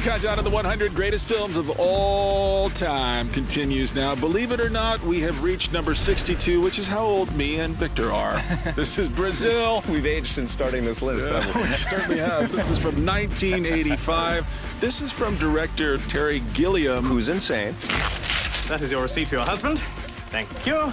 countdown of the 100 greatest films of all time continues now. Believe it or not, we have reached number 62, which is how old me and Victor are. This is Brazil. We've aged since starting this list, haven't we? We certainly have. This is from 1985. This is from director Terry Gilliam. Who's insane. That is your receipt for your husband. Thank you.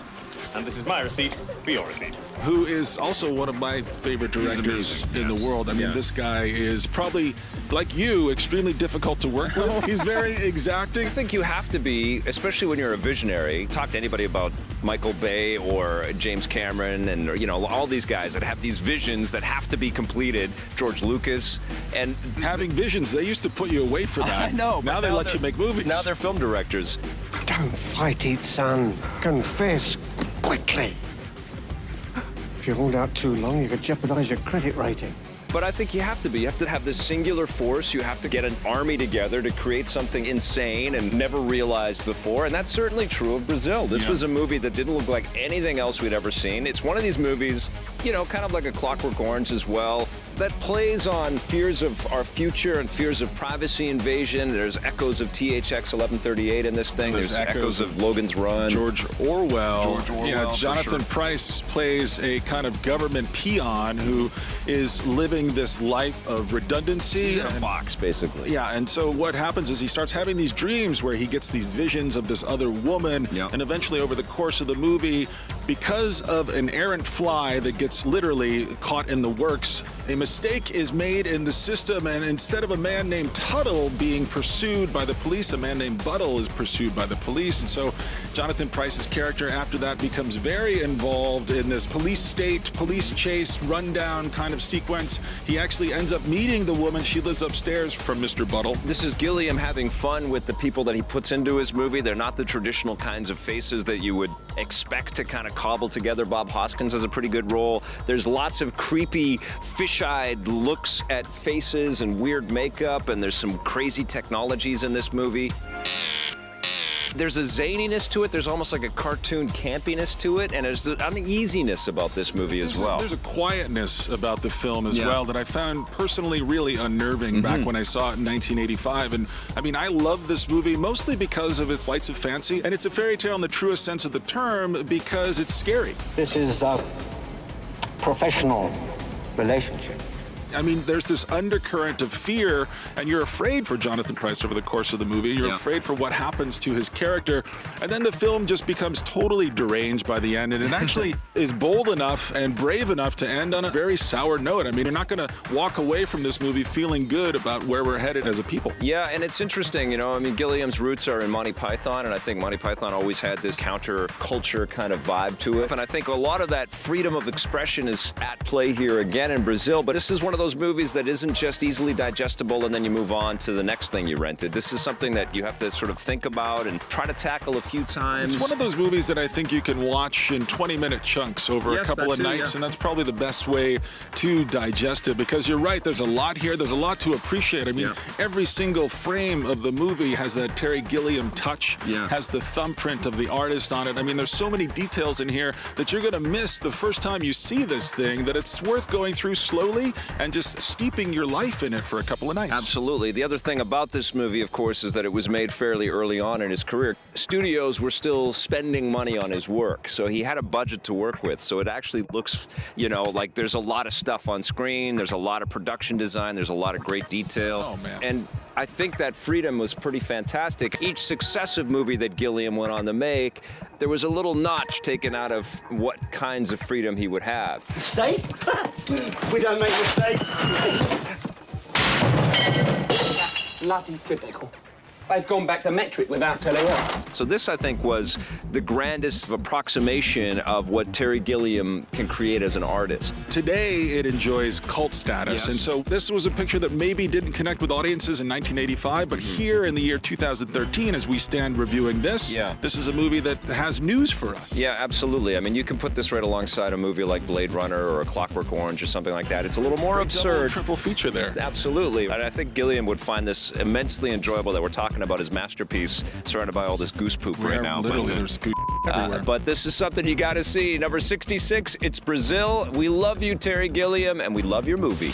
And this is my receipt for your receipt. Who is also one of my favorite directors in the world. I mean, this guy is probably, like you, extremely difficult to work with. He's very exacting. I think you have to be, especially when you're a visionary. Talk to anybody about Michael Bay or James Cameron and, you know, all these guys that have these visions that have to be completed. George Lucas. And having visions, they used to put you away for that. I know. Now they let you make movies. Now they're film directors. Don't fight it, son. Confess quickly. If you hold out too long, you could jeopardize your credit rating. But I think you have to be. You have to have this singular force. You have to get an army together to create something insane and never realized before. And that's certainly true of Brazil. This was a movie that didn't look like anything else we'd ever seen. It's one of these movies, you know, kind of like a Clockwork Orange as well, that plays on fears of our future and fears of privacy invasion. There's echoes of THX 1138 in this thing. There's echoes of Logan's Run. George Orwell. George Orwell, Yeah, Jonathan Pryce plays a kind of government peon who is living this life of redundancy. He's in a box, basically. Yeah, and so what happens is he starts having these dreams where he gets these visions of this other woman, and eventually over the course of the movie, because of an errant fly that gets literally caught in the works, a mistake is made in the system, and instead of a man named Tuttle being pursued by the police, a man named Buttle is pursued by the police. And so Jonathan Pryce's character after that becomes very involved in this police state, police chase, rundown kind of sequence. He actually ends up meeting the woman. She lives upstairs from Mr. Buttle. This is Gilliam having fun with the people that he puts into his movie. They're not the traditional kinds of faces that you would expect to kind of cobble together. Bob Hoskins has a pretty good role. There's lots of creepy, fish-eyed looks at faces and weird makeup, and there's some crazy technologies in this movie. There's a zaniness to it. There's almost like a cartoon campiness to it, and there's an uneasiness about this movie as well. There's a quietness about the film as well that I found personally really unnerving back when I saw it in 1985. And I mean, I love this movie mostly because of its flights of fancy, and it's a fairy tale in the truest sense of the term because it's scary. This is a professional relationship. I mean, there's this undercurrent of fear, and you're afraid for Jonathan Pryce over the course of the movie. You're afraid for what happens to his character, and then the film just becomes totally deranged by the end, and it actually is bold enough and brave enough to end on a very sour note. I mean, you're not going to walk away from this movie feeling good about where we're headed as a people. Yeah, and it's interesting, you know, I mean, Gilliam's roots are in Monty Python, and I think Monty Python always had this counter-culture kind of vibe to it, and I think a lot of that freedom of expression is at play here again in Brazil, but this is one of those movies that isn't just easily digestible and then you move on to the next thing you rented. This is something that you have to sort of think about and try to tackle a few times. It's one of those movies that I think you can watch in 20-minute chunks over a couple of nights, and that's probably the best way to digest it, because you're right, there's a lot here, there's a lot to appreciate. I mean, every single frame of the movie has that Terry Gilliam touch, has the thumbprint of the artist on it. I mean, there's so many details in here that you're gonna miss the first time you see this thing, that it's worth going through slowly and just steeping your life in it for a couple of nights. Absolutely. The other thing about this movie, of course, is that it was made fairly early on in his career. Studios were still spending money on his work, so he had a budget to work with. So it actually looks, you know, like there's a lot of stuff on screen, there's a lot of production design, there's a lot of great detail. Oh, man. And I think that freedom was pretty fantastic. Each successive movie that Gilliam went on to make, there was a little notch taken out of what kinds of freedom he would have. Mistake? We don't make mistakes. Bloody typical. They've gone back to metric without telling us. So this, I think, was the grandest approximation of what Terry Gilliam can create as an artist. Today, it enjoys cult status, and so this was a picture that maybe didn't connect with audiences in 1985, but here in the year 2013, as we stand reviewing this, this is a movie that has news for us. Yeah, absolutely. I mean, you can put this right alongside a movie like Blade Runner or A Clockwork Orange or something like that. It's a little more absurd. Triple feature there. Absolutely. And I think Gilliam would find this immensely enjoyable that we're talking about his masterpiece, surrounded by all this goose poop right now. Literally, there's goose everywhere. But this is something you got to see. Number 66, it's Brazil. We love you, Terry Gilliam, and we love your movie.